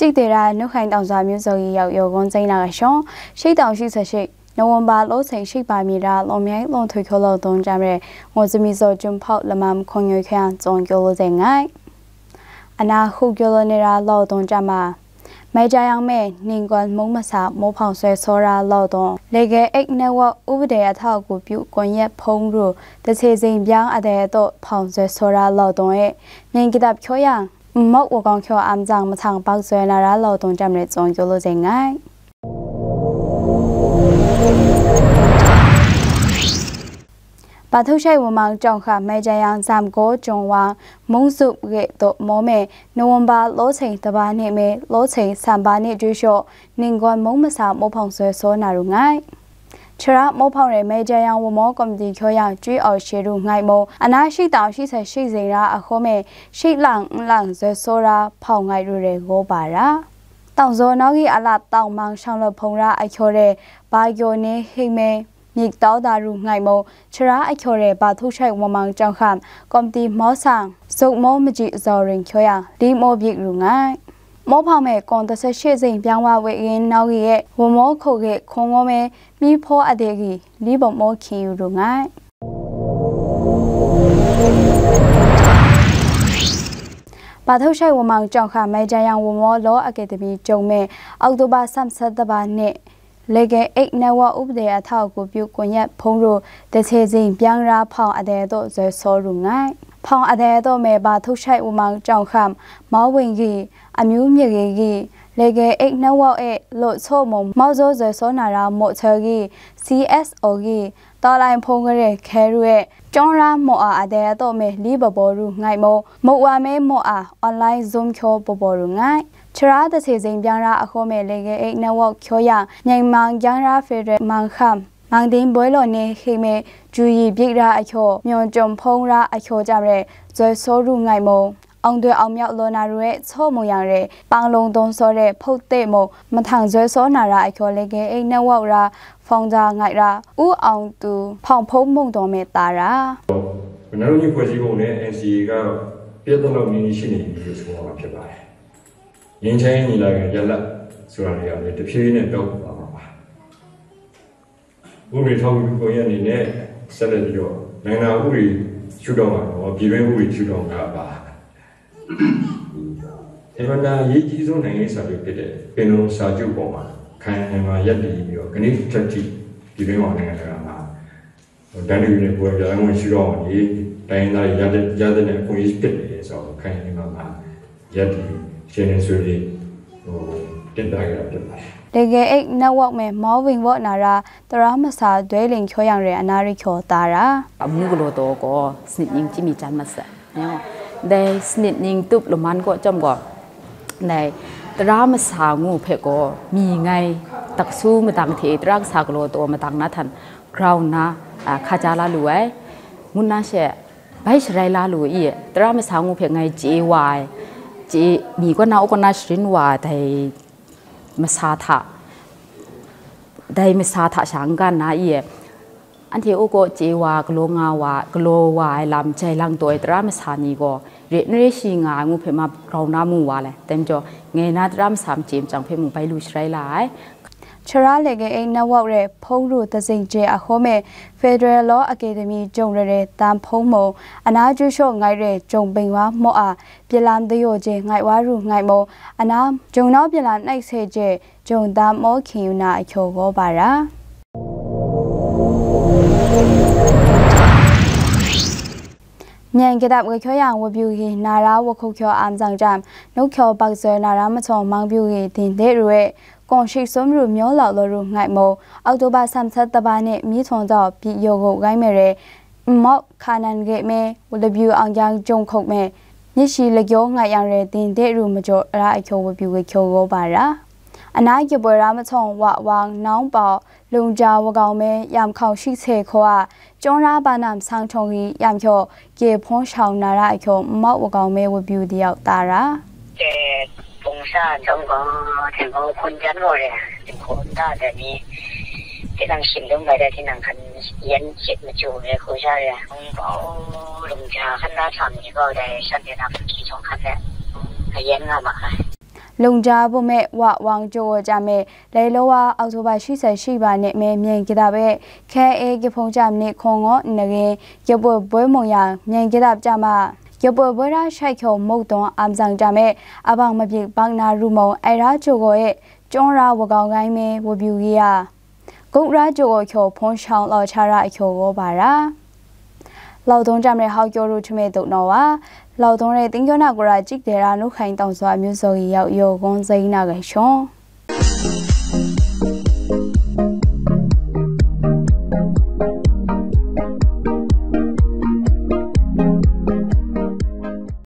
即地啦，你看当上面就有讲真那个上，谁当时才是？那我们把老成十八米啦，老面老退休劳动站嘞，我这边做中跑了嘛，空有看总叫了真爱。那后叫了你啦劳动站嘛，每家样咩，人管冇乜啥，冇旁水所啦劳动，那个一那我乌地一套股票工业碰入，但是人边阿得到旁水所啦劳动诶，人给他漂样，冇我讲漂暗脏冇长白水那啦劳动站嘞总叫了真爱。把头晒我们正下每家样三个中王蒙苏嘅到冇咩，你我把攞成特把你咩攞成三把你最少，人管冇乜啥冇碰水所那入愛。除了冇碰人每家样我冇咁地佢樣主要是入愛冇，那是當時才是人啦，啊後面是人水所啦碰愛入嚟我把啦。當時那個阿拉當忙上了碰啦，愛佢哋把個你係咩？你到達入愛冇，除了愛佢哋把頭晒我們正看，咁地冇上，屬冇乜嘢做人佢樣，你冇別入愛。冇旁咩講到是學生變化為人鬧嘅，我冇考嘅看我咩咪破阿啲嘅，你冇去入愛。把頭晒我們正看每家樣我冇攞阿嘅特別做咩，奧多巴38年。那个一那我乌地阿套股票工业碰入，但是人变啦碰阿得多在收入爱，碰阿得多没把头晒我们正看，冇问题，阿苗咩嘅，那个一那我落错冇冇做在收那啦冇错嘅 CSO 嘅，到来碰个咧开入嘅，将啦冇阿得多没理不保入爱冇话没冇啊 online zoom 橋不保入爱。除了这些人变啦，后面那个一那我考样，人忙讲啦，非得忙看，忙点不了呢，后面注意别啦一考，苗种碰啦一考จำเลย在收入ไงโมองด้วยเอาเมียโลนารุเอชั่วโมอย่างเลยปังลงตรงโซเรพูดเตโมมาทาง在收นารา一考那个一那我啦，放着ไง啦อู้เอาตูพองพงมงตัวเมตาละนั่นนี่พอสิผมเนี่ย NCA ก็เปลี่ยนตัวมีสิ่งนี้อยู่ส่วนมาဖြစ်ပါတယ်ငင်းချင်းညီလာခံရလက်ဆိုတာတွေကလည်းတဖြည်းဖြည်းနဲ့တော့ပါပါဥပဒေထောက်ပြီးကိုရအနေနဲ့ဆက်လက်ပြီးတော့နိုင်ငံဥပဒေရှုထောင့်ကတော့ပြည်တွင်းဥပဒေရှုထောင့်ကပါဒီမှာရေးကြီးဆုံးနိုင်ငံစာချုပ်ဖြစ်တဲ့ပင်လုံစာချုပ်ပေါ်မှာခိုင်မာရပ်တည်ပြီးတော့ခဏထက်ထိပြည်တွင်းနိုင်ငံတွေကမှာတန်တူနဲ့ပေါ်ပြအောင်ရှုထောင့်ဒီတိုင်းသားရတဲ့နဲ့ကိုကြီးဖြစ်နေဆိုတော့ခိုင်မာမှာရပ်တည်ရှင်နေဆိုပြီးတင်ပြရဖြစ်ပါတယ်တကယ်အိတ်နက်ဝက်မဲ့မောဝင်ဝနာရာတရမစာဒွဲလင်ခေါ်ရရအနာရိခေါ်တာရာအမှုကလို့တော့ကိုစနစ်င်းကြီးမိချမ်းမဆက်နော်ဒဲစနစ်င်းတုပ်လမန်ကိုကြမ်ကိုနေတရမစာငုဖက်ကိုมีไงตักสู้มาตังเทตรักษากလို့တော့မตังနာทันกราวนาခါကြလာလူဝဲမုန်နာရှက်ဘိုက်ရိုင်လာလူဤတရမစာငုဖက်ไงจีวายจีมีก็น่าก็น่าชินว่าได้มาสาธะได้มาสาธะช่างกันนะอีอันที่โอก็จีว่ากลัวงาว่ากลัววายลำใจลังตัวตรามาสานีก็เรื่องนี้ชิงางูเพ่มาเราหน้ามูว่าเลยเต็มจ่อเงยนาตรามาสามจีมจังเพ่มึงไปลุยไรหลายชราเลกเองนวอกเรพงรูตสิงเจอโคเม Federal Law Academy จงเรตามพงโมอนาจุโชไงเรจงเป็นว่าโมอาเปลามตโยเจไงว่ารูไงโมอนาจงน้อเปลามไอเซเจจงตามโมคิวนาโชโกบาระမြန်ကတဲ့ခွေရဝပြူဟီနာရာဝခုခောအမ်ဇန်ဂျမ်နုခောပတ်ဆွေနာရာမချုံမောင်ပြူဟီတင်တဲ့ရွေကွန်ရှိစုံရူမျိုးလောက်လိုရူငိုက်မောအောက်တိုဘာ30တပါနဲ့မြစ်ထုံတော့ပြည်ယောကိုဂိုင်းမဲရဲမောက်ခါနန်ဂေမဲဝလပြူအောင်ဂျန်ဂျုံခုတ်မဲညရှိလကျောငိုက်ရရဲတင်တဲ့ရူမကျော်အရာအချိုဝပြူဝချိုကိုပါရာအနာကျပွဲရာမချုံဝဝောင်နောင်ပေါလုံကြဝကောင်မဲရမ်ခေါရှိစေခွာကျောင်းရာဘာနမ်ဆောင်ထုံကြီးရမ်ကျော်ကေဖုံးဆောင်နာရာအချိုမောက်ဝကောင်မဲဝပြူတယောက်တာရာ风沙中国天空困难了嘞，天空大的你，这样行动来的，这样看演习么久嘞，好像嘞，红包农家很大场一个嘞，上天他们集中看的，还演了嘛？ လုံကြဖို့မဲ့ဝဝောင်ကြိုကြမဲ့လေလောဝအောက်တိုဘာရှိပါနဲ့မဲမြန်ကြတာပဲခဲအေကဖုံကြမနဲ့ခွန်ငောနကေရပဘွဲမုံရမြန်ကြတာကြမှာရပဘွဲရရှိုက်ခေါ်မုတ်သွန်အမ်ဆောင်ကြမဲ့အဘောင်မပြေဘန်းနာရူမုံအိုင်ရာချိုကိုရဲ့ကျွန်းရာဝကောင်ကိုင်းမဲဝပြူကြီးရဂုတ်ရာချိုကိုခေါ်ဖုံးချောင်းလော်ချရာခေါ်ကိုပါရာလောက်တုံးကြမဲ့ဟောက်ကျော်ရူချမဲတုံနော်ဝါလောက်တုံးရဲ့တင်းကျော်နာကိုရာကြည့်တယ်ရာနုခိုင်တောင်စွာမျိုးစော်ရောက်ယောကွန်စိန်နာကရှော